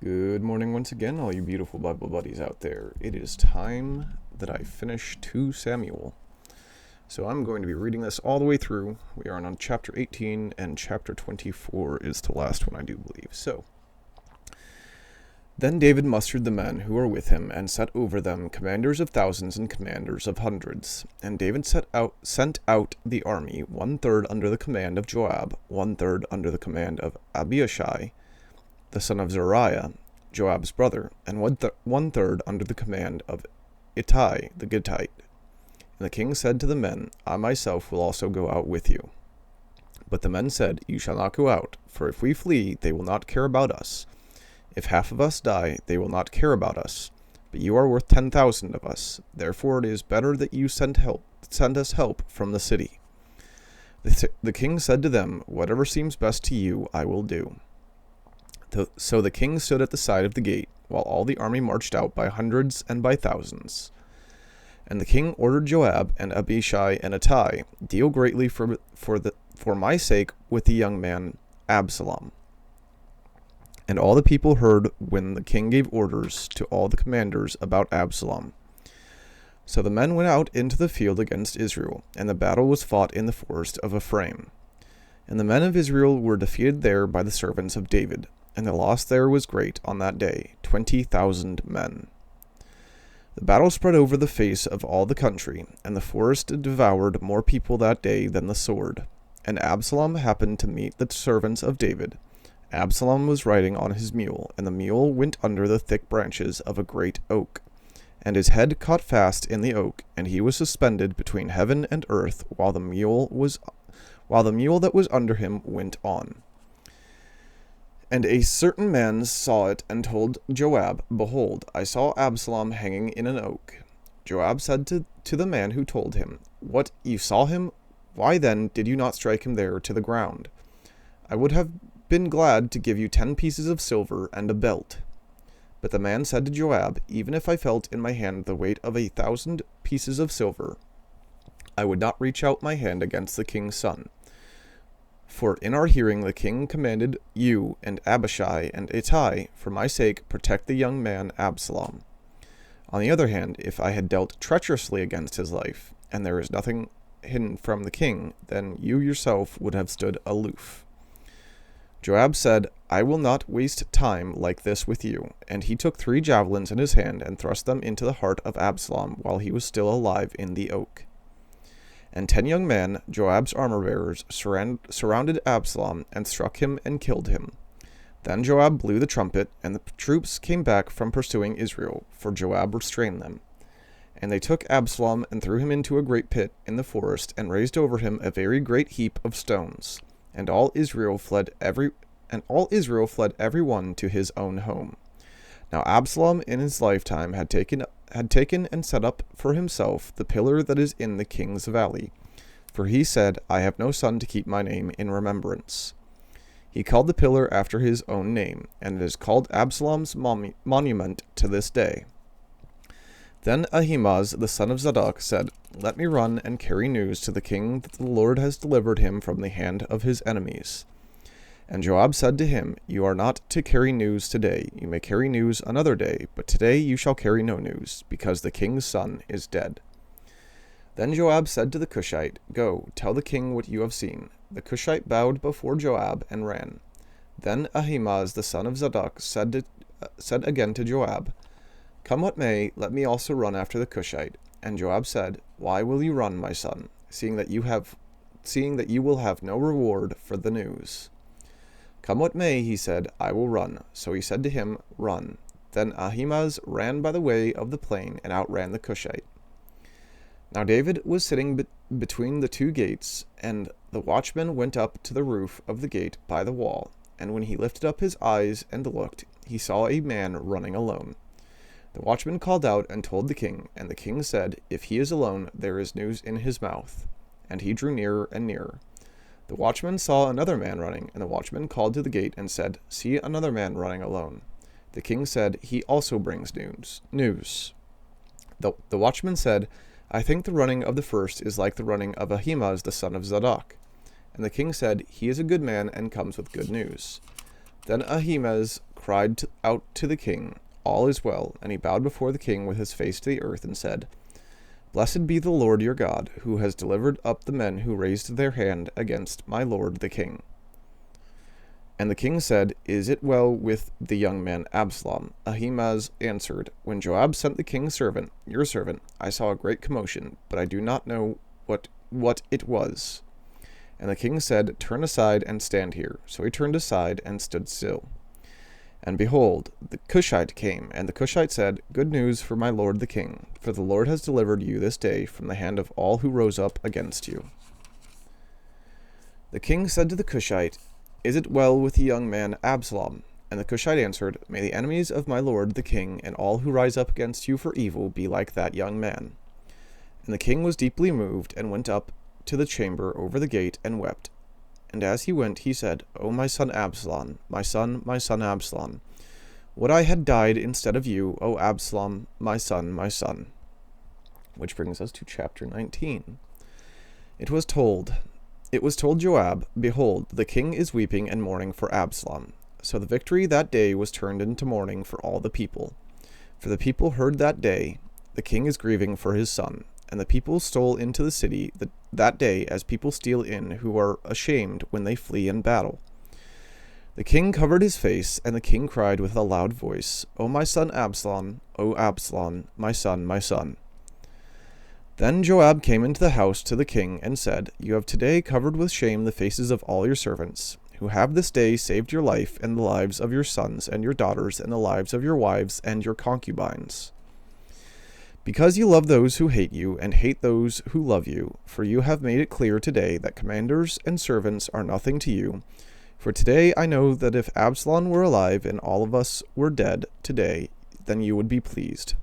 Good morning once again, all you beautiful Bible buddies out there. It is time that I finish 2 Samuel. So I'm going to be reading this all the way through. We are on chapter 18, and chapter 24 is the last one, I do believe. So, then David mustered the men who were with him, and set over them commanders of thousands and commanders of hundreds. And David sent out the army, 1/3 under the command of Joab, 1/3 under the command of Abishai, the son of Zeruiah, Joab's brother, and 1/3 under the command of Ittai the Gittite. And the king said to the men, I myself will also go out with you. But the men said, You shall not go out, for if we flee, they will not care about us. If half of us die, they will not care about us. But you are worth 10,000 of us. Therefore it is better that you send us help from the city. The king said to them, Whatever seems best to you, I will do. So the king stood at the side of the gate, while all the army marched out by hundreds and by thousands. And the king ordered Joab and Abishai and Ittai, Deal greatly for my sake with the young man Absalom. And all the people heard when the king gave orders to all the commanders about Absalom. So the men went out into the field against Israel, and the battle was fought in the forest of Ephraim. And the men of Israel were defeated there by the servants of David, and the loss there was great on that day, 20,000 men. The battle spread over the face of all the country, and the forest devoured more people that day than the sword. And Absalom happened to meet the servants of David. Absalom was riding on his mule, and the mule went under the thick branches of a great oak. And his head caught fast in the oak, and he was suspended between heaven and earth, while the mule that was under him went on. And a certain man saw it, and told Joab, Behold, I saw Absalom hanging in an oak. Joab said to the man who told him, What, you saw him? Why then did you not strike him there to the ground? I would have been glad to give you 10 pieces of silver and a belt. But the man said to Joab, Even if I felt in my hand the weight of 1,000 pieces of silver, I would not reach out my hand against the king's son. For in our hearing the king commanded you and Abishai and Ittai, for my sake, protect the young man Absalom. On the other hand, if I had dealt treacherously against his life, and there is nothing hidden from the king, then you yourself would have stood aloof. Joab said, I will not waste time like this with you. And he took 3 javelins in his hand and thrust them into the heart of Absalom while he was still alive in the oak. And 10 young men, Joab's armor-bearers, surrounded Absalom and struck him and killed him. Then Joab blew the trumpet, and the troops came back from pursuing Israel, for Joab restrained them. And they took Absalom and threw him into a great pit in the forest, and raised over him a very great heap of stones. And all Israel fled every one to his own home. Now Absalom in his lifetime had taken and set up for himself the pillar that is in the king's valley. For he said, I have no son to keep my name in remembrance. He called the pillar after his own name, and it is called Absalom's monument to this day. Then Ahimaaz the son of Zadok said, Let me run and carry news to the king that the Lord has delivered him from the hand of his enemies. And Joab said to him, You are not to carry news today. You may carry news another day, but today you shall carry no news, because the king's son is dead. Then Joab said to the Cushite, Go, tell the king what you have seen. The Cushite bowed before Joab and ran. Then Ahimaaz the son of Zadok said again to Joab, Come what may, let me also run after the Cushite. And Joab said, Why will you run, my son, seeing that you will have no reward for the news? Come what may, he said, I will run. So he said to him, Run. Then Ahimaaz ran by the way of the plain and outran the Cushite. Now David was sitting between the 2 gates, and the watchman went up to the roof of the gate by the wall. And when he lifted up his eyes and looked, he saw a man running alone. The watchman called out and told the king, and the king said, If he is alone, there is news in his mouth. And he drew nearer and nearer. The watchman saw another man running, and the watchman called to the gate and said, See another man running alone. The king said, He also brings news. The watchman said, I think the running of the first is like the running of Ahimaaz the son of Zadok. And the king said, He is a good man and comes with good news. Then Ahimaaz cried out to the king, "All is well," and he bowed before the king with his face to the earth and said, "Blessed be the Lord your God, who has delivered up the men who raised their hand against my lord the king." And the king said, "Is it well with the young man Absalom?" Ahimaaz answered, "When Joab sent the king's servant, your servant, I saw a great commotion, but I do not know what it was." And the king said, "Turn aside and stand here." So he turned aside and stood still. And behold, the Cushite came, and the Cushite said, "Good news for my lord the king, for the Lord has delivered you this day from the hand of all who rose up against you." The king said to the Cushite, "Is it well with the young man Absalom?" And the Cushite answered, "May the enemies of my lord the king and all who rise up against you for evil be like that young man." And the king was deeply moved, and went up to the chamber over the gate and wept. And as he went, he said, "O my son Absalom, my son Absalom, would I had died instead of you, O Absalom, my son, my son." Which brings us to chapter 19. It was told Joab, "Behold, the king is weeping and mourning for Absalom." So the victory that day was turned into mourning for all the people. For the people heard that day, "The king is grieving for his son." And the people stole into the city that day as people steal in who are ashamed when they flee in battle. The king covered his face, and the king cried with a loud voice, "O my son Absalom, O Absalom, my son, my son." Then Joab came into the house to the king and said, "You have today covered with shame the faces of all your servants, who have this day saved your life and the lives of your sons and your daughters and the lives of your wives and your concubines. Because you love those who hate you and hate those who love you, for you have made it clear today that commanders and servants are nothing to you. For today I know that if Absalom were alive and all of us were dead today, then you would be pleased.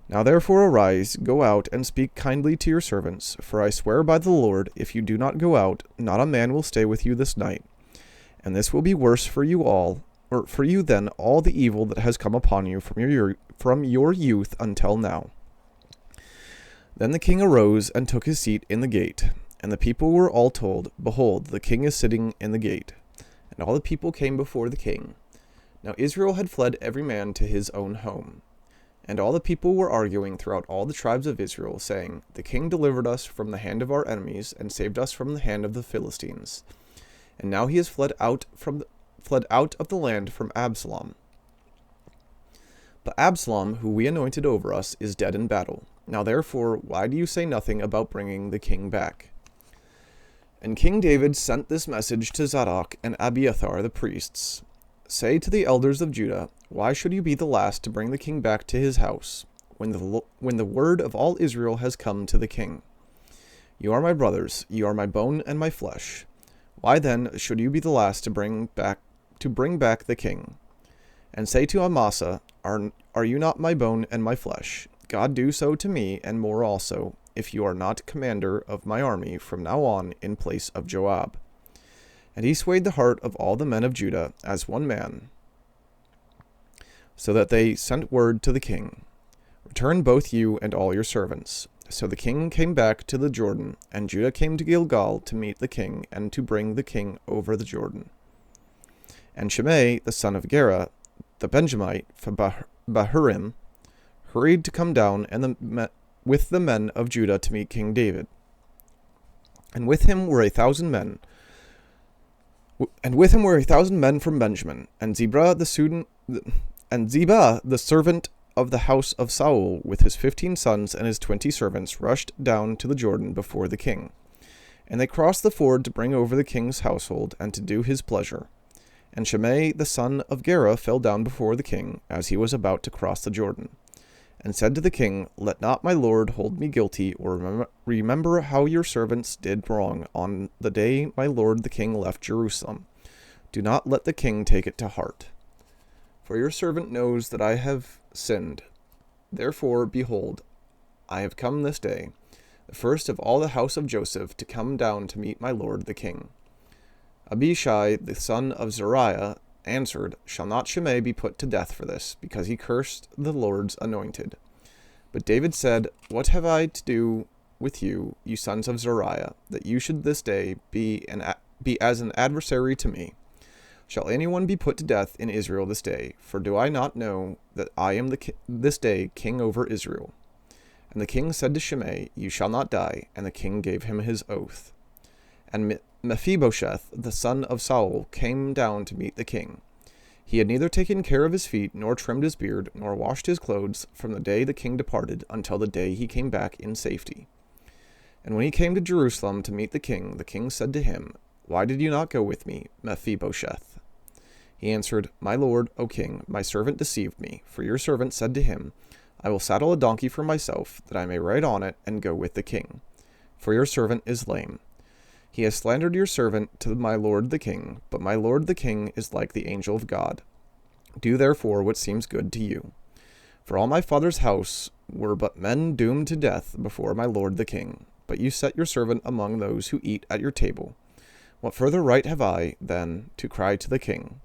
Now therefore arise, go out, and speak kindly to your servants, for I swear by the Lord, if you do not go out, not a man will stay with you this night. And this will be worse for you all, or for you than all the evil that has come upon you from your youth until now." Then the king arose and took his seat in the gate, and the people were all told, "Behold, the king is sitting in the gate." And all the people came before the king. Now Israel had fled every man to his own home. And all the people were arguing throughout all the tribes of Israel, saying, "The king delivered us from the hand of our enemies, and saved us from the hand of the Philistines. And now he has fled out of the land from Absalom. But Absalom, who we anointed over us, is dead in battle. Now therefore, why do you say nothing about bringing the king back?" And King David sent this message to Zadok and Abiathar the priests. "Say to the elders of Judah, why should you be the last to bring the king back to his house, when the word of all Israel has come to the king? You are my brothers, you are my bone and my flesh. Why then should you be the last to bring back the king? And say to Amasa, are you not my bone and my flesh? God do so to me, and more also, if you are not commander of my army from now on in place of Joab." And he swayed the heart of all the men of Judah as one man, so that they sent word to the king, "Return both you and all your servants." So the king came back to the Jordan, and Judah came to Gilgal to meet the king and to bring the king over the Jordan. And Shimei, the son of Gera, the Benjamite from Bahurim, hurried to come down with the men of Judah to meet King David. And with him were 1,000 men. From Benjamin, and Ziba the servant of the house of Saul, with his 15 sons and his 20 servants, rushed down to the Jordan before the king. And they crossed the ford to bring over the king's household and to do his pleasure. And Shimei the son of Gera fell down before the king as he was about to cross the Jordan, and said to the king, "Let not my lord hold me guilty, or remember how your servants did wrong on the day my lord the king left Jerusalem. Do not let the king take it to heart. For your servant knows that I have sinned. Therefore, behold, I have come this day, the first of all the house of Joseph, to come down to meet my lord the king." Abishai the son of Zeruiah answered, "Shall not Shimei be put to death for this, because he cursed the Lord's anointed?" But David said, "What have I to do with you, you sons of Zeruiah, that you should this day be as an adversary to me? Shall anyone be put to death in Israel this day? For do I not know that I am this day king over Israel? And the king said to Shimei, You shall not die. And the king gave him his oath. And Mephibosheth, the son of Saul, came down to meet the king. He had neither taken care of his feet, nor trimmed his beard, nor washed his clothes, from the day the king departed until the day he came back in safety. And when he came to Jerusalem to meet the king said to him, Why did you not go with me, Mephibosheth? He answered, My lord, O king, my servant deceived me, for your servant said to him, I will saddle a donkey for myself, that I may ride on it and go with the king. For your servant is lame. He has slandered your servant to my lord the king, but my lord the king is like the angel of God. Do therefore what seems good to you. For all my father's house were but men doomed to death before my lord the king, but you set your servant among those who eat at your table. What further right have I, then, to cry to the king?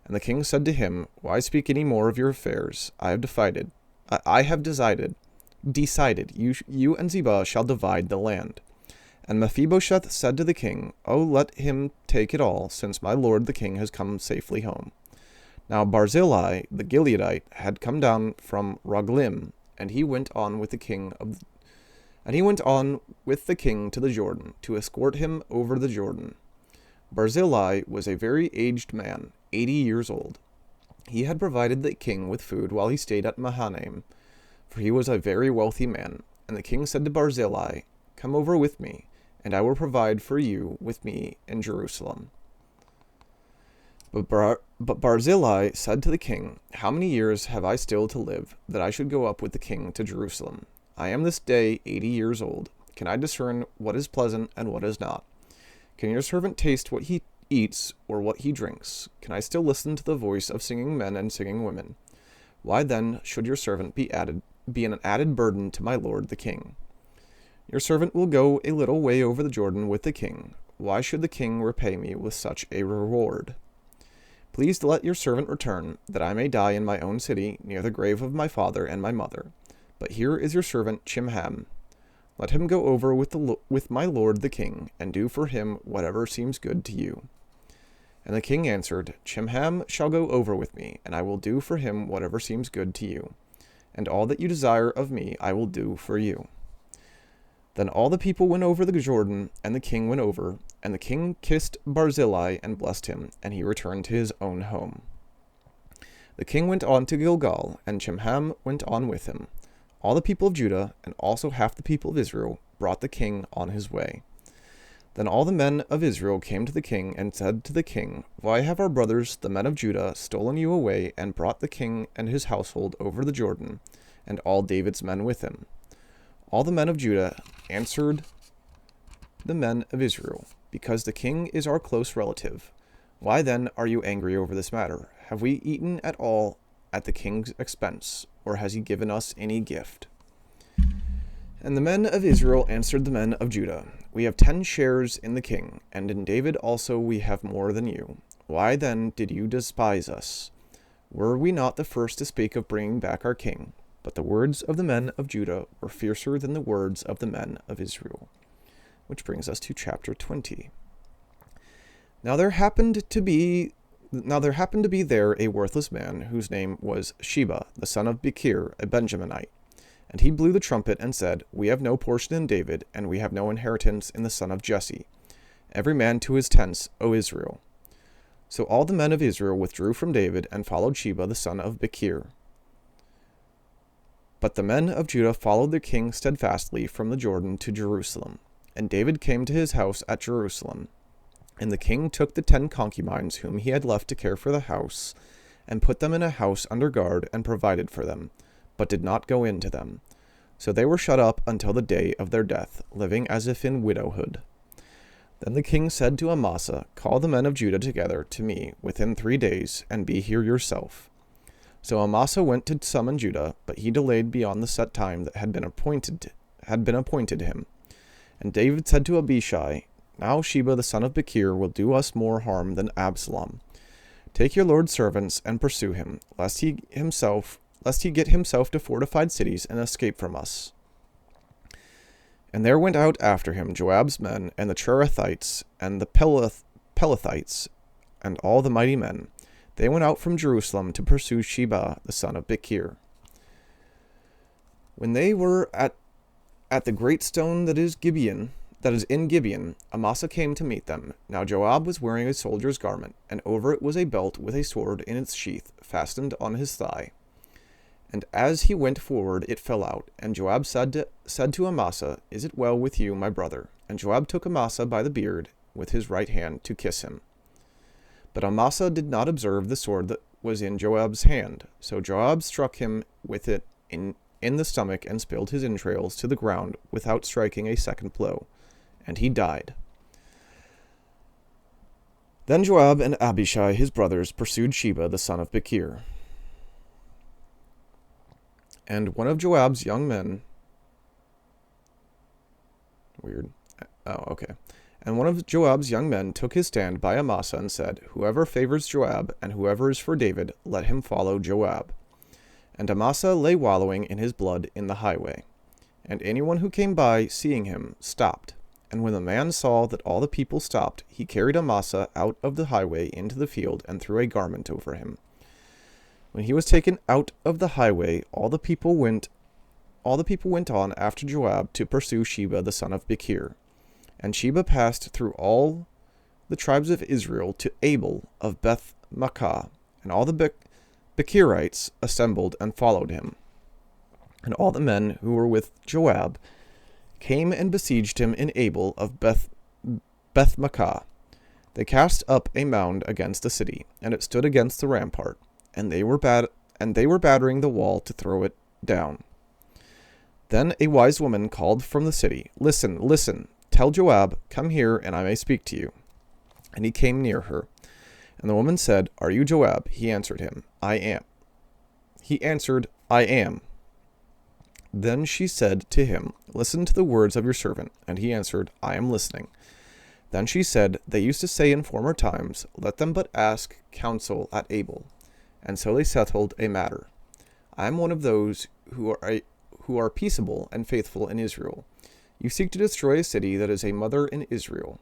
And the king said to him, Why speak any more of your affairs? I have decided. You and Ziba shall divide the land. And Mephibosheth said to the king, Oh, let him take it all, since my lord the king has come safely home. Now Barzillai the Gileadite had come down from Roglim, and he went on with the king to the Jordan, to escort him over the Jordan. Barzillai was a very aged man, 80 years old. He had provided the king with food while he stayed at Mahanaim, for he was a very wealthy man. And the king said to Barzillai, Come over with me, and I will provide for you with me in Jerusalem. But Barzillai said to the king, How many years have I still to live, that I should go up with the king to Jerusalem? I am this day 80 years old. Can I discern what is pleasant and what is not? Can your servant taste what he eats or what he drinks? Can I still listen to the voice of singing men and singing women? Why then should your servant be an added burden to my lord the king? Your servant will go a little way over the Jordan with the king. Why should the king repay me with such a reward? Please let your servant return, that I may die in my own city, near the grave of my father and my mother. But here is your servant Chimham. Let him go over with my lord the king, and do for him whatever seems good to you. And the king answered, Chimham shall go over with me, and I will do for him whatever seems good to you. And all that you desire of me I will do for you. Then all the people went over the Jordan, and the king went over, and the king kissed Barzillai and blessed him, and he returned to his own home. The king went on to Gilgal, and Chimham went on with him. All the people of Judah, and also half the people of Israel, brought the king on his way. Then all the men of Israel came to the king and said to the king, Why have our brothers, the men of Judah, stolen you away and brought the king and his household over the Jordan, and all David's men with him? All the men of Judah answered the men of Israel, Because the king is our close relative. Why then are you angry over this matter? Have we eaten at all at the king's expense, or has he given us any gift? And the men of Israel answered the men of Judah, We have 10 shares in the king, and in David also we have more than you. Why then did you despise us? Were we not the first to speak of bringing back our king? But the words of the men of Judah were fiercer than the words of the men of Israel. Which brings us to chapter 20. Now there happened to be there a worthless man, whose name was Sheba, the son of Bichir, a Benjaminite. And he blew the trumpet and said, We have no portion in David, and we have no inheritance in the son of Jesse. Every man to his tents, O Israel. So all the men of Israel withdrew from David, and followed Sheba, the son of Bichir. But the men of Judah followed their king steadfastly from the Jordan to Jerusalem. And David came to his house at Jerusalem. And the king took the 10 concubines whom he had left to care for the house, and put them in a house under guard, and provided for them, but did not go into them. So they were shut up until the day of their death, living as if in widowhood. Then the king said to Amasa, Call the men of Judah together to me within 3 days, and be here yourself. So Amasa went to summon Judah, but he delayed beyond the set time that had been appointed him. And David said to Abishai, Now Sheba the son of Bichir will do us more harm than Absalom. Take your lord's servants and pursue him, lest he get himself to fortified cities and escape from us. And there went out after him Joab's men, and the Cherethites, and the Pelethites, and all the mighty men. They went out from Jerusalem to pursue Sheba the son of Bichir. When they were at the great stone that is in Gibeon, Amasa came to meet them. Now Joab was wearing a soldier's garment, and over it was a belt with a sword in its sheath, fastened on his thigh. And as he went forward, it fell out. And Joab said to Amasa, "Is it well with you, my brother?" And Joab took Amasa by the beard with his right hand to kiss him. But Amasa did not observe the sword that was in Joab's hand. So Joab struck him with it in the stomach and spilled his entrails to the ground without striking a second blow, and he died. Then Joab and Abishai his brothers pursued Sheba the son of Bichir. And one of Joab's young men... And one of Joab's young men took his stand by Amasa and said, "Whoever favors Joab, and whoever is for David, let him follow Joab." And Amasa lay wallowing in his blood in the highway. And anyone who came by, seeing him, stopped. And when the man saw that all the people stopped, he carried Amasa out of the highway into the field and threw a garment over him. When he was taken out of the highway, all the people went on after Joab to pursue Sheba the son of Bichir. And Sheba passed through all the tribes of Israel to Abel of Beth-Makkah, and all the Bichirites assembled and followed him. And all the men who were with Joab came and besieged him in Abel of Beth-Makkah. They cast up a mound against the city, and it stood against the rampart, and they were battering the wall to throw it down. Then a wise woman called from the city, "Listen, listen, tell Joab, come here, and I may speak to you." And he came near her. And the woman said, "Are you Joab?" He answered him, "I am." He answered, "I am." Then she said to him, "Listen to the words of your servant." And he answered, "I am listening." Then she said, "They used to say in former times, let them but ask counsel at Abel. And so they settled a matter. I am one of those who are peaceable and faithful in Israel. You seek to destroy a city that is a mother in Israel.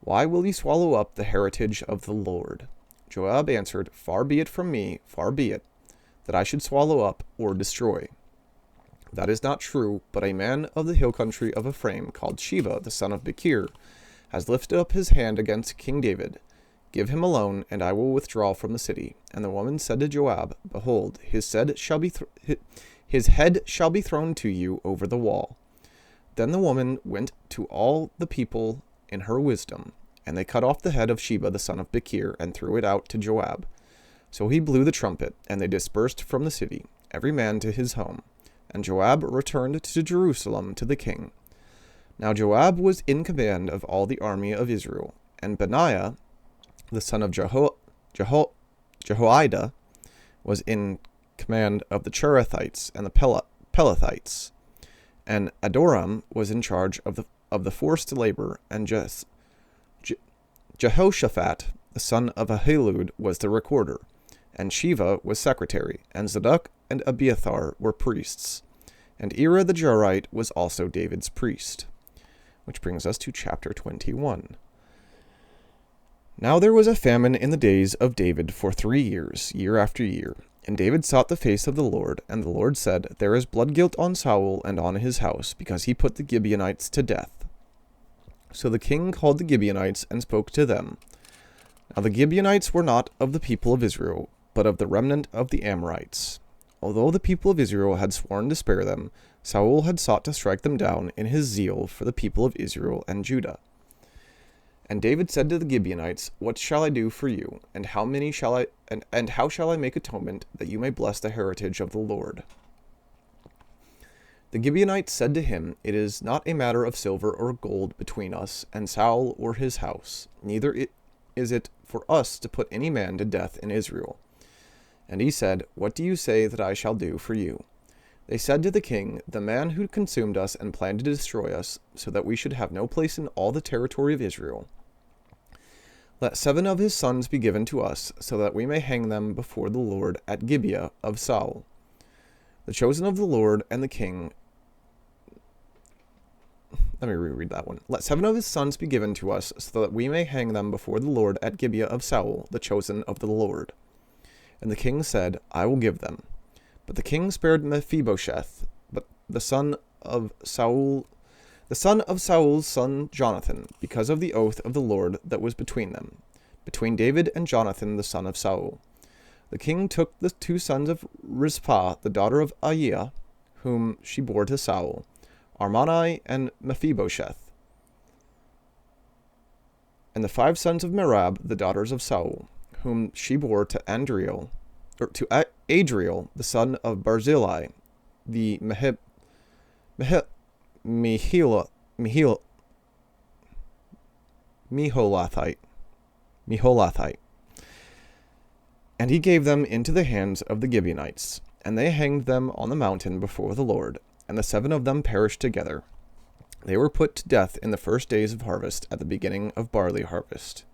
Why will you swallow up the heritage of the Lord?" Joab answered, "Far be it from me, far be it, that I should swallow up or destroy. That is not true, but a man of the hill country of Ephraim, called Sheba the son of Bichir, has lifted up his hand against King David. Give him alone, and I will withdraw from the city." And the woman said to Joab, "Behold, his head shall be thrown to you over the wall." Then the woman went to all the people in her wisdom, and they cut off the head of Sheba the son of Bichir, and threw it out to Joab. So he blew the trumpet, and they dispersed from the city, every man to his home. And Joab returned to Jerusalem to the king. Now Joab was in command of all the army of Israel, and Benaiah, the son of Jehoiada, was in command of the Cherethites and the Pelethites, and Adoram was in charge of the forced labor, and Jehoshaphat, the son of Ahilud, was the recorder, and Sheva was secretary, and Zadok and Abiathar were priests, and Ira the Jarite was also David's priest. Which brings us to chapter 21. Now there was a famine in the days of David for 3 years, year after year. And David sought the face of the Lord, and the Lord said, "There is blood guilt on Saul and on his house, because he put the Gibeonites to death." So the king called the Gibeonites and spoke to them. Now the Gibeonites were not of the people of Israel, but of the remnant of the Amorites. Although the people of Israel had sworn to spare them, Saul had sought to strike them down in his zeal for the people of Israel and Judah. And David said to the Gibeonites, "What shall I do for you, and how shall I make atonement that you may bless the heritage of the Lord?" The Gibeonites said to him, "It is not a matter of silver or gold between us and Saul or his house, neither is it for us to put any man to death in Israel." And he said, "What do you say that I shall do for you?" They said to the king, "The man who consumed us and planned to destroy us, so that we should have no place in all the territory of Israel, let 7 of his sons be given to us, so that we may hang them before the Lord at Gibeah of Saul. The chosen of the Lord and the king Let me reread that one. Let 7 of his sons be given to us, so that we may hang them before the Lord at Gibeah of Saul, the chosen of the Lord. And the king said, I will give them. But the king spared Mephibosheth, but the son of Saul's son Jonathan, because of the oath of the Lord that was between them, between David and Jonathan the son of Saul. The king took the 2 sons of Rizpah, the daughter of Aiah, whom she bore to Saul, Armoni and Mephibosheth, and the 5 sons of Merab, the daughters of Saul, whom she bore to Adriel, the son of Barzillai, the Meholathite. And he gave them into the hands of the Gibeonites, and they hanged them on the mountain before the Lord, and the 7 of them perished together. They were put to death in the first days of harvest, at the beginning of barley harvest.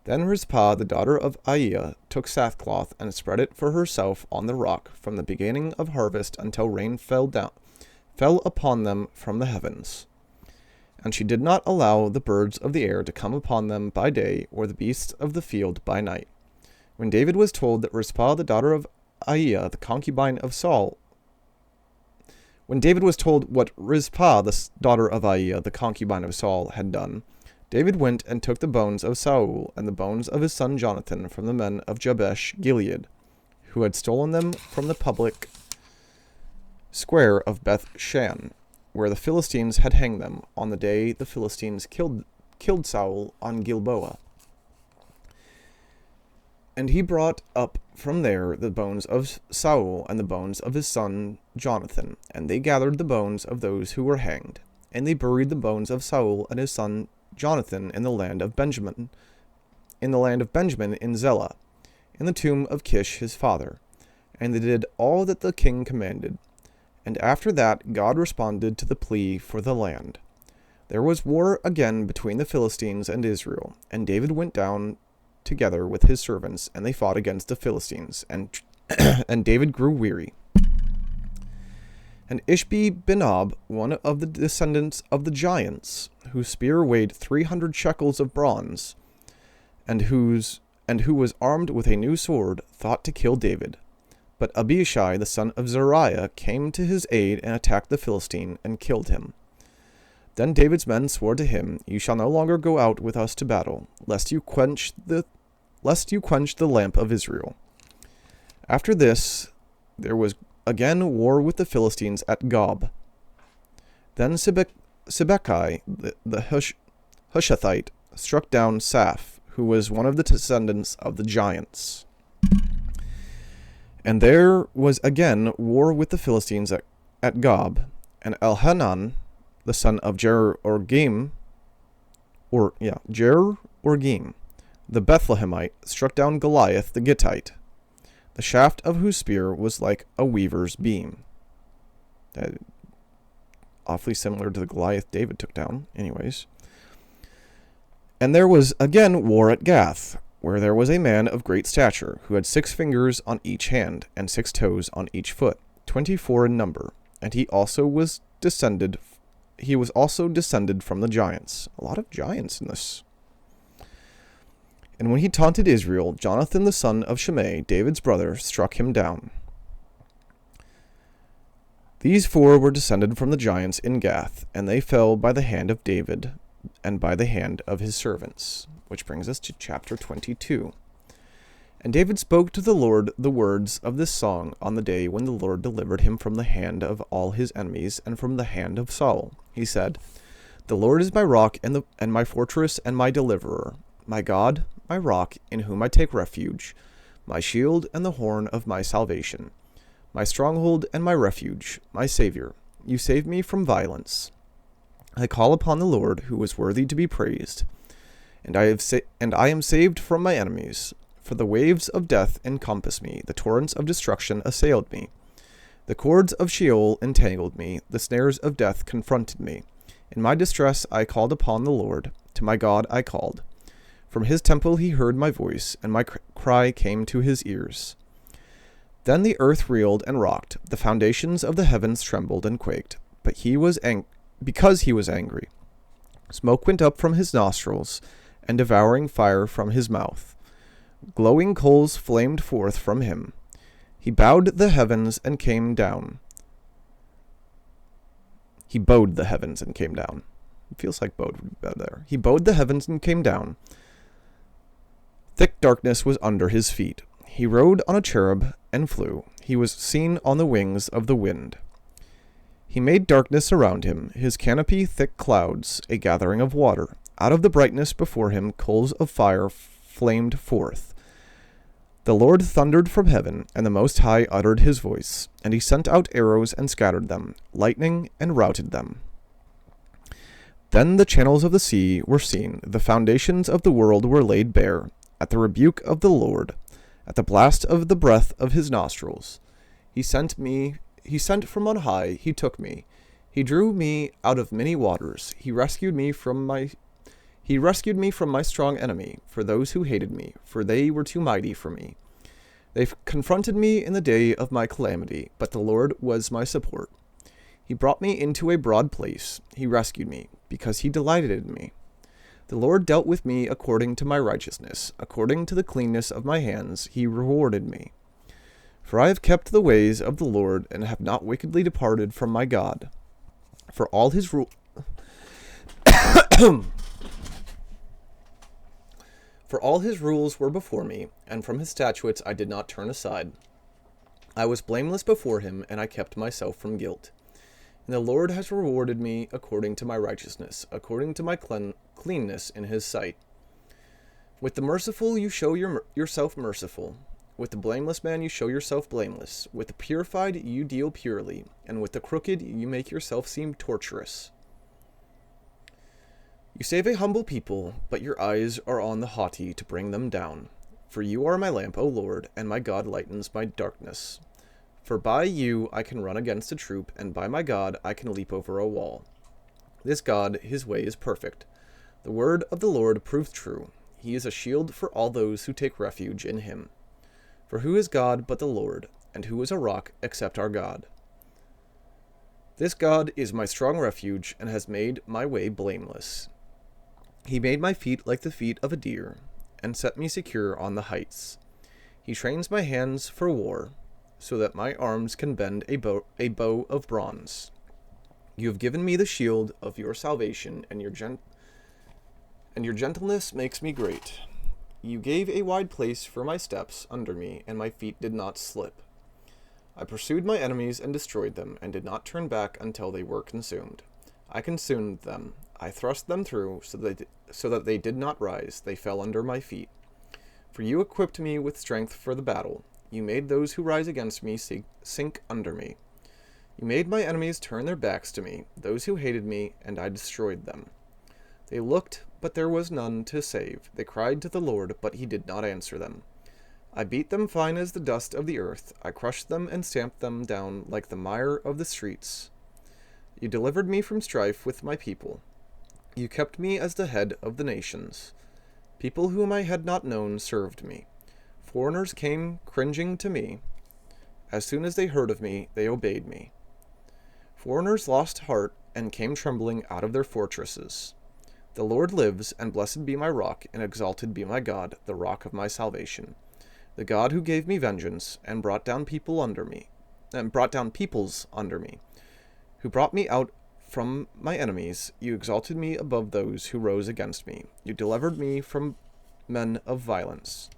Then Rizpah, the daughter of Aiah, took sackcloth and spread it for herself on the rock from the beginning of harvest until rain fell upon them from the heavens. And she did not allow the birds of the air to come upon them by day, or the beasts of the field by night. When David was told that Rizpah, the daughter of Aiah, the concubine of Saul, When David was told what Rizpah, the daughter of Aiah, the concubine of Saul, had done, David went and took the bones of Saul and the bones of his son Jonathan from the men of Jabesh Gilead, who had stolen them from the public square of Beth-shan, where the Philistines had hanged them on the day the Philistines killed Saul on Gilboa. And he brought up from there the bones of Saul and the bones of his son Jonathan, and they gathered the bones of those who were hanged, and they buried the bones of Saul and his son Jonathan in the land of Benjamin, in Zelah, in the tomb of Kish his father. And they did all that the king commanded. And after that God responded to the plea for the land. There was war again between the Philistines and Israel, and David went down together with his servants, and they fought against the Philistines, and David grew weary. And Ishbi-Benob, one of the descendants of the giants, whose spear weighed 300 shekels of bronze, and who was armed with a new sword, thought to kill David. But Abishai, the son of Zeruiah, came to his aid and attacked the Philistine and killed him. Then David's men swore to him, You shall no longer go out with us to battle, lest you quench the lamp of Israel. After this, there was again war with the Philistines at Gob. Then Sibbecai, the Hushathite, struck down Saph, who was one of the descendants of the giants. And there was again war with the Philistines at Gob, and Elhanan, the son of Jer-Orgim, the Bethlehemite, struck down Goliath the Gittite, the shaft of whose spear was like a weaver's beam. Awfully similar to the Goliath David took down, anyways. And there was again war at Gath, where there was a man of great stature, who had 6 fingers on each hand, and 6 toes on each foot, 24 in number, and he was descended from the giants. A lot of giants in this. And when he taunted Israel, Jonathan the son of Shimei, David's brother, struck him down. These 4 were descended from the giants in Gath, and they fell by the hand of David and by the hand of his servants. Which brings us to chapter 22. And David spoke to the Lord the words of this song on the day when the Lord delivered him from the hand of all his enemies and from the hand of Saul. He said, The Lord is my rock and my fortress and my deliverer, my God, my rock, in whom I take refuge, my shield and the horn of my salvation, my stronghold and my refuge, my Savior. You save me from violence. I call upon the Lord, who is worthy to be praised, and I am saved from my enemies. For the waves of death encompassed me, the torrents of destruction assailed me. The cords of Sheol entangled me, the snares of death confronted me. In my distress I called upon the Lord, to my God I called. From his temple he heard my voice, and my cry came to his ears. Then the earth reeled and rocked, the foundations of the heavens trembled and quaked. But he was because he was angry. Smoke went up from his nostrils, and devouring fire from his mouth. Glowing coals flamed forth from him. He bowed the heavens and came down. He bowed the heavens and came down. It feels like bowed would be better there. He bowed the heavens and came down. Thick darkness was under his feet. He rode on a cherub and flew. He was seen on the wings of the wind. He made darkness around him, his canopy thick clouds, a gathering of water. Out of the brightness before him coals of fire flamed forth. The Lord thundered from heaven, and the Most High uttered his voice, and he sent out arrows and scattered them, lightning and routed them. Then the channels of the sea were seen, the foundations of the world were laid bare, at the rebuke of the Lord, at the blast of the breath of his nostrils. He sent from on high, he took me. He drew me out of many waters. He rescued me from my strong enemy, for those who hated me, for they were too mighty for me. They confronted me in the day of my calamity, but the Lord was my support. He brought me into a broad place. He rescued me, because he delighted in me. The Lord dealt with me according to my righteousness. According to the cleanness of my hands, he rewarded me. For I have kept the ways of the Lord, and have not wickedly departed from my God. For all his rules were before me, and from his statutes I did not turn aside. I was blameless before him, and I kept myself from guilt. And the Lord has rewarded me according to my righteousness, according to my cleanness in his sight. With the merciful you show yourself merciful. With the blameless man you show yourself blameless. With the purified you deal purely, and with the crooked you make yourself seem tortuous. You save a humble people, but your eyes are on the haughty to bring them down. For you are my lamp, O Lord, and my God lightens my darkness. For by you I can run against a troop, and by my God I can leap over a wall. This God, his way is perfect. The word of the Lord proves true. He is a shield for all those who take refuge in him. For who is God but the Lord, and who is a rock except our God? This God is my strong refuge, and has made my way blameless. He made my feet like the feet of a deer, and set me secure on the heights. He trains my hands for war, so that my arms can bend a bow of bronze. You have given me the shield of your salvation, and your gentleness makes me great. You gave a wide place for my steps under me, and my feet did not slip. I pursued my enemies and destroyed them, and did not turn back until they were consumed. I consumed them. I thrust them through, so that they did not rise. They fell under my feet. For you equipped me with strength for the battle. You made those who rise against me sink under me. You made my enemies turn their backs to me, those who hated me, and I destroyed them. They looked, but there was none to save. They cried to the Lord, but he did not answer them. I beat them fine as the dust of the earth. I crushed them and stamped them down like the mire of the streets. You delivered me from strife with my people. You kept me as the head of the nations. People whom I had not known served me. Foreigners came cringing to me. As soon as they heard of me, they obeyed me. Foreigners lost heart and came trembling out of their fortresses. The Lord lives, and blessed be my rock, and exalted be my God, the rock of my salvation. The God who gave me vengeance, and brought down peoples under me, who brought me out from my enemies. You exalted me above those who rose against me. You delivered me from men of violence.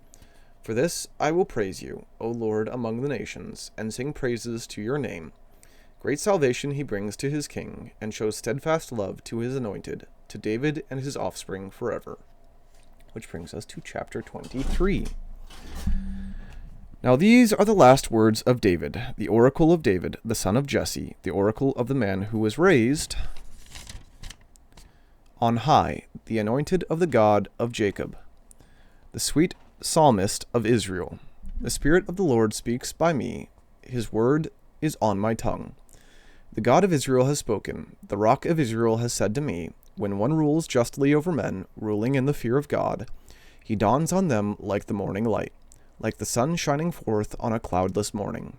For this I will praise you, O Lord, among the nations, and sing praises to your name. Great salvation he brings to his king, and shows steadfast love to his anointed, to David and his offspring forever. Which brings us to chapter 23. Now these are the last words of David, the oracle of David, the son of Jesse, the oracle of the man who was raised on high, the anointed of the God of Jacob, the sweet psalmist of Israel. The Spirit of the Lord speaks by me. His word is on my tongue. The God of Israel has spoken. The rock of Israel has said to me, when one rules justly over men, ruling in the fear of God, he dawns on them like the morning light, like the sun shining forth on a cloudless morning,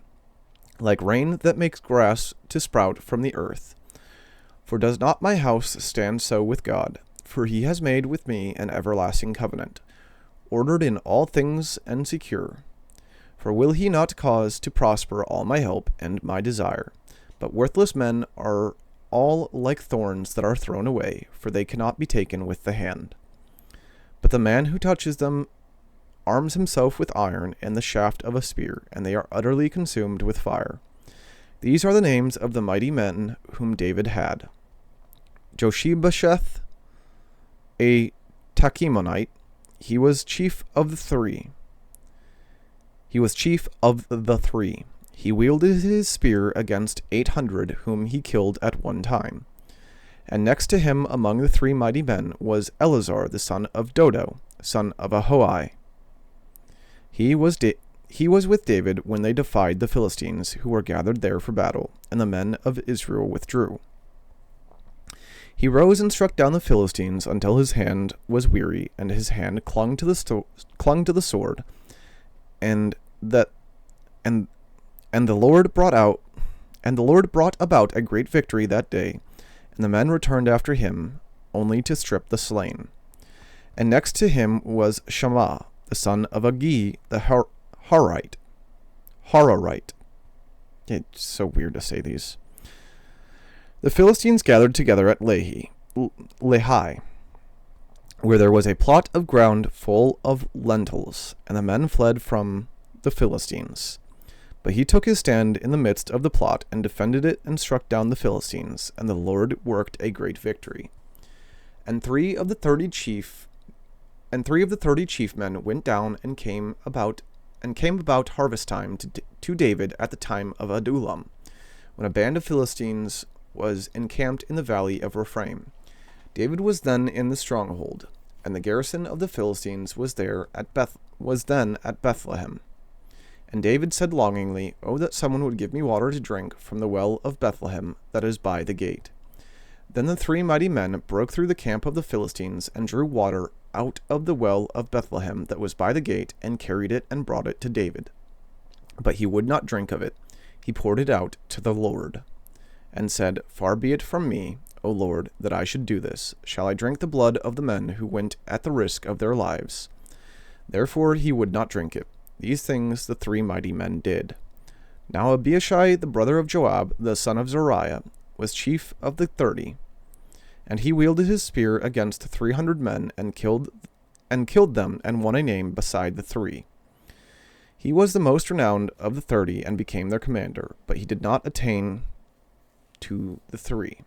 like rain that makes grass to sprout from the earth. For does not my house stand so with God? For he has made with me an everlasting covenant, ordered in all things and secure. For will he not cause to prosper all my hope and my desire? But worthless men are all like thorns that are thrown away, for they cannot be taken with the hand. But the man who touches them arms himself with iron and the shaft of a spear, and they are utterly consumed with fire. These are the names of the mighty men whom David had: Joshebasheth, a Tachemonite. He was chief of the three. He wielded his spear against 800 whom he killed at one time. And next to him among the three mighty men was Eleazar the son of Dodo, son of Ahoai. He was with David when they defied the Philistines, who were gathered there for battle, and the men of Israel withdrew. He rose and struck down the Philistines until his hand was weary, and his hand clung to the sword. And the Lord brought about a great victory that day, and the men returned after him, only to strip the slain. And next to him was Shammah, the son of Agi, the Hararite. It's so weird to say these. The Philistines gathered together at Lehi, where there was a plot of ground full of lentils, and the men fled from the Philistines. But he took his stand in the midst of the plot and defended it and struck down the Philistines, and the Lord worked a great victory. And three of the 30 chief men went down and came about harvest time to David at the time of Adullam, when a band of Philistines was encamped in the valley of Rephaim. David was then in the stronghold, and the garrison of the Philistines was then at Bethlehem. And David said longingly, "Oh, that someone would give me water to drink from the well of Bethlehem that is by the gate." Then the three mighty men broke through the camp of the Philistines and drew water out of the well of Bethlehem that was by the gate, and carried it and brought it to David. But he would not drink of it. He poured it out to the Lord, and said, "Far be it from me, O Lord, that I should do this. Shall I drink the blood of the men who went at the risk of their lives?" Therefore he would not drink it. These things the three mighty men did. Now Abishai, the brother of Joab, the son of Zeruiah, was chief of the 30, and he wielded his spear against 300 men, and killed them, and won a name beside the three. He was the most renowned of the 30, and became their commander, but he did not attain to the three.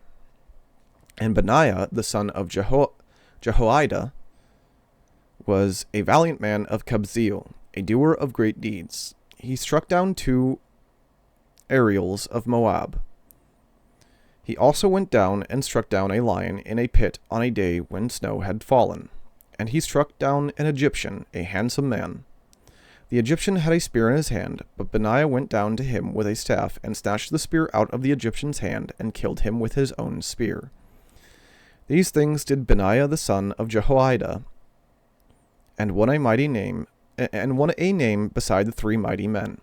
And Benaiah, the son of Jehoiada, was a valiant man of Kabzeel, a doer of great deeds. He struck down 2 Ariels of Moab. He also went down and struck down a lion in a pit on a day when snow had fallen. And he struck down an Egyptian, a handsome man. The Egyptian had a spear in his hand, but Benaiah went down to him with a staff, and snatched the spear out of the Egyptian's hand, and killed him with his own spear. These things did Benaiah the son of Jehoiada, and won a name beside the three mighty men.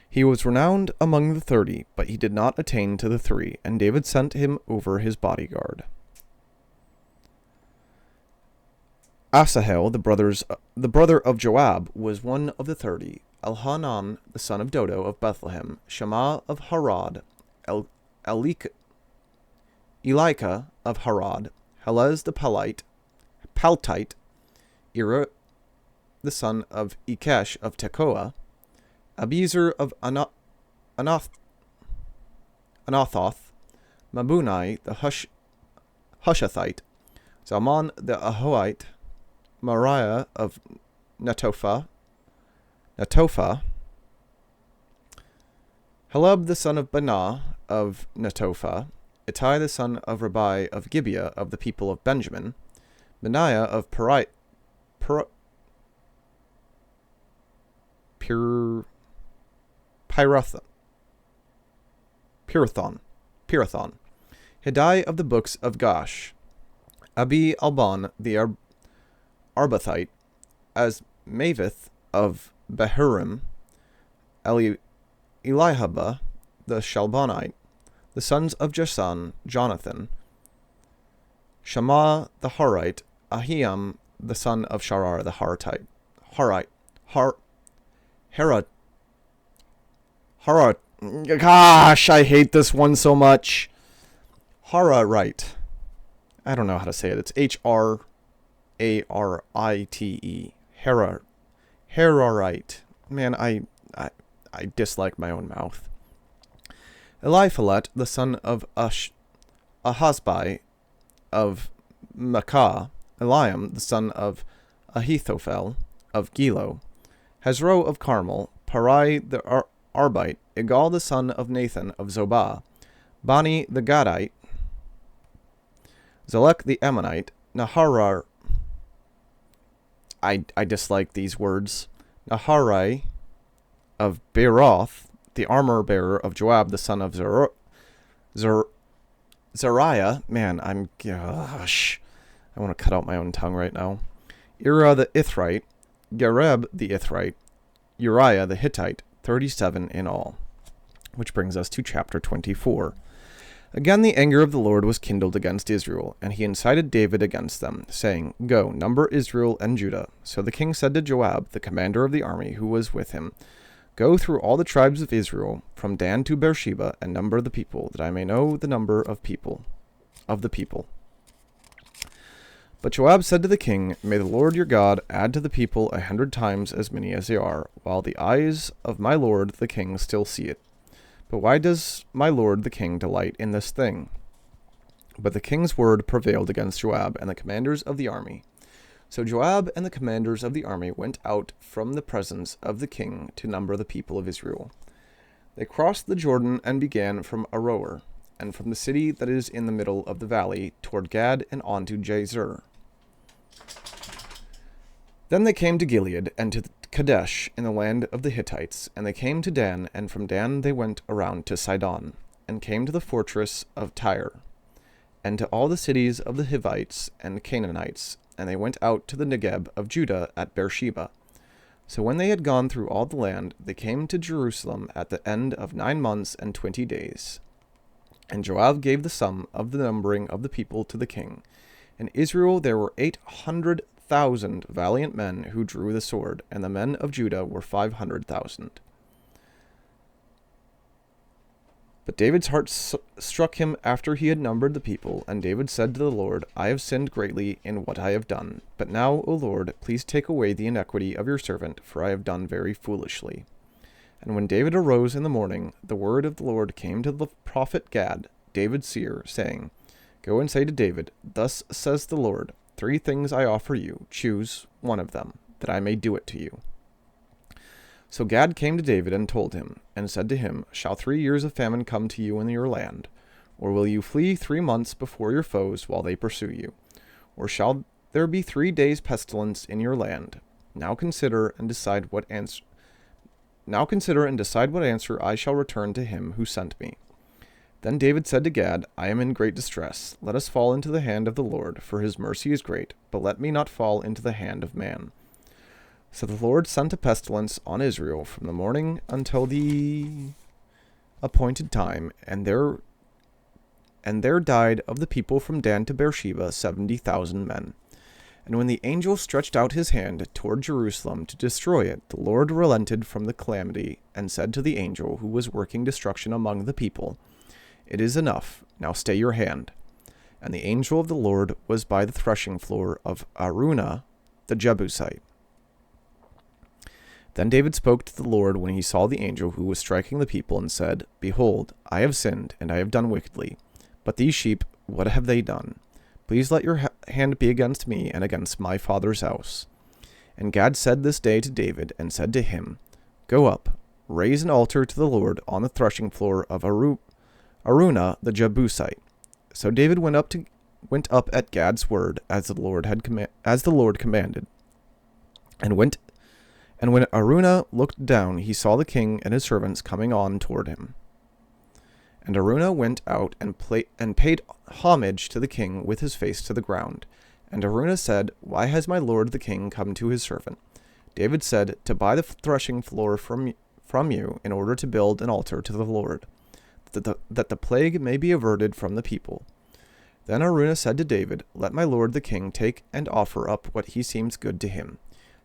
He was renowned among the 30, but he did not attain to the three, and David sent him over his bodyguard. Asahel, the brother of Joab, was one of the 30. Elhanan, the son of Dodo of Bethlehem, Shammah of Harod, Elika of Harod, Helez the Paltite, Ira, the son of Ikesh of Tekoa, Abiezer of Anathoth, Mabunai the Hushathite, Zalmon the Ahoite, Mariah of Netophah, Heleb the son of Banah of Netophah, Ittai the son of Rabbi of Gibeah of the people of Benjamin, Benaiah of Pirathon, Hiddai of the books of Gash, Abi Alban the Arbathite, as Mavith of Behurim, Elihabah the Shalbonite, the sons of Jason, Jonathan, Shammah the Harite, Ahiam the son of Sharar the Harite. Gosh, I hate this one so much. Harite. I don't know how to say it. It's Hararite. Hararite. Man, I dislike my own mouth. Eliphalet, the son of Ahasbai of Makkah, Eliam, the son of Ahithophel of Gilo, Hezro of Carmel, Parai the Arbite, Igal the son of Nathan of Zobah, Bani the Gadite, Zelek the Ammonite, Naharar. I dislike these words. Naharai of Beeroth, the armor bearer of Joab the son of Zariah. Man, gosh. I want to cut out my own tongue right now. Ira the Ithrite, Gareb the Ithrite, Uriah the Hittite, 37 in all. Which brings us to chapter 24. Again the anger of the Lord was kindled against Israel, and he incited David against them, saying, Go, number Israel and Judah. So the king said to Joab, the commander of the army who was with him, Go through all the tribes of Israel, from Dan to Beersheba, and number the people, that I may know the number of the people. But Joab said to the king, May the Lord your God add to the people 100 times as many as they are, while the eyes of my lord the king still see it. But why does my lord the king delight in this thing? But the king's word prevailed against Joab and the commanders of the army. So Joab and the commanders of the army went out from the presence of the king to number the people of Israel. They crossed the Jordan and began from Aroer, and from the city that is in the middle of the valley, toward Gad and on to Jazer. Then they came to Gilead and to Kadesh in the land of the Hittites, and they came to Dan, and from Dan they went around to Sidon, and came to the fortress of Tyre, and to all the cities of the Hivites and Canaanites, and they went out to the Negeb of Judah at Beersheba. So when they had gone through all the land, they came to Jerusalem at the end of 9 months and 20 days. And Joab gave the sum of the numbering of the people to the king. In Israel there were 800,000 valiant men who drew the sword, and the men of Judah were 500,000. But David's heart struck him after he had numbered the people, and David said to the Lord, I have sinned greatly in what I have done. But now, O Lord, please take away the iniquity of your servant, for I have done very foolishly. And when David arose in the morning, the word of the Lord came to the prophet Gad, David's seer, saying, Go and say to David, Thus says the Lord, 3 things I offer you, choose one of them, that I may do it to you. So Gad came to David and told him, and said to him, Shall 3 years of famine come to you in your land? Or will you flee 3 months before your foes while they pursue you? Or shall there be 3 days pestilence in your land? Now consider and decide what answer I shall return to him who sent me. Then David said to Gad, I am in great distress. Let us fall into the hand of the Lord, for his mercy is great, but let me not fall into the hand of man. So the Lord sent a pestilence on Israel from the morning until the appointed time, and there died of the people from Dan to Beersheba 70,000 men. And when the angel stretched out his hand toward Jerusalem to destroy it, the Lord relented from the calamity, and said to the angel who was working destruction among the people, It is enough, now stay your hand. And the angel of the Lord was by the threshing floor of Araunah the Jebusite. Then David spoke to the Lord when he saw the angel who was striking the people, and said, Behold, I have sinned, and I have done wickedly. But these sheep, what have they done? Please let your hand be against me and against my father's house. And Gad said this day to David, and said to him, Go up, raise an altar to the Lord on the threshing floor of Araunah the Jebusite. So David went up at Gad's word, as the Lord commanded, and when Araunah looked down, he saw the king and his servants coming on toward him. And Araunah went out and paid homage to the king with his face to the ground. And Araunah said, Why has my lord the king come to his servant? David said, To buy the threshing floor from you in order to build an altar to the Lord. that the plague may be averted from the people. Then Araunah said to David, Let my lord the king take and offer up what he seems good to him.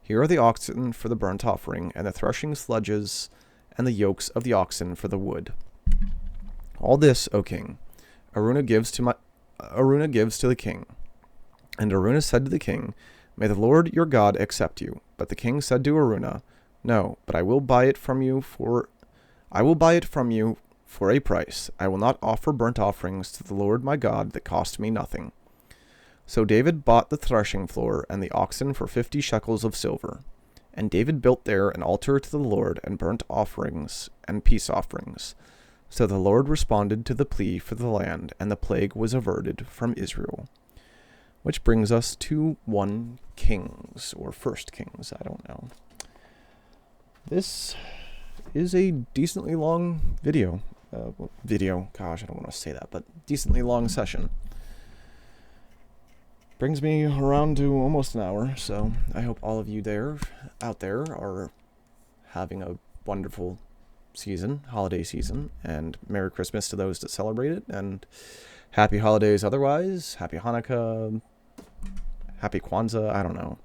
Here are the oxen for the burnt offering, and the threshing sledges, and the yokes of the oxen for the wood. All this, O king, Araunah gives to the king. And Araunah said to the king, May the Lord your God accept you. But the king said to Araunah, No, but I will buy it from you for a price. I will not offer burnt offerings to the Lord my God that cost me nothing. So David bought the threshing floor and the oxen for 50 shekels of silver. And David built there an altar to the Lord and burnt offerings and peace offerings. So the Lord responded to the plea for the land, and the plague was averted from Israel. Which brings us to 1 Kings, or 1 Kings, I don't know. This is a decently long video. Gosh, I don't want to say that, but decently long session. Brings me around to almost an hour, so I hope all of you out there are having a wonderful holiday season, and Merry Christmas to those that celebrate it, and Happy Holidays otherwise, Happy Hanukkah, Happy Kwanzaa, I don't know.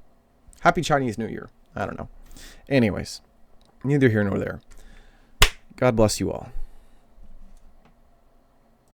Happy Chinese New Year, I don't know. Anyways, neither here nor there. God bless you all.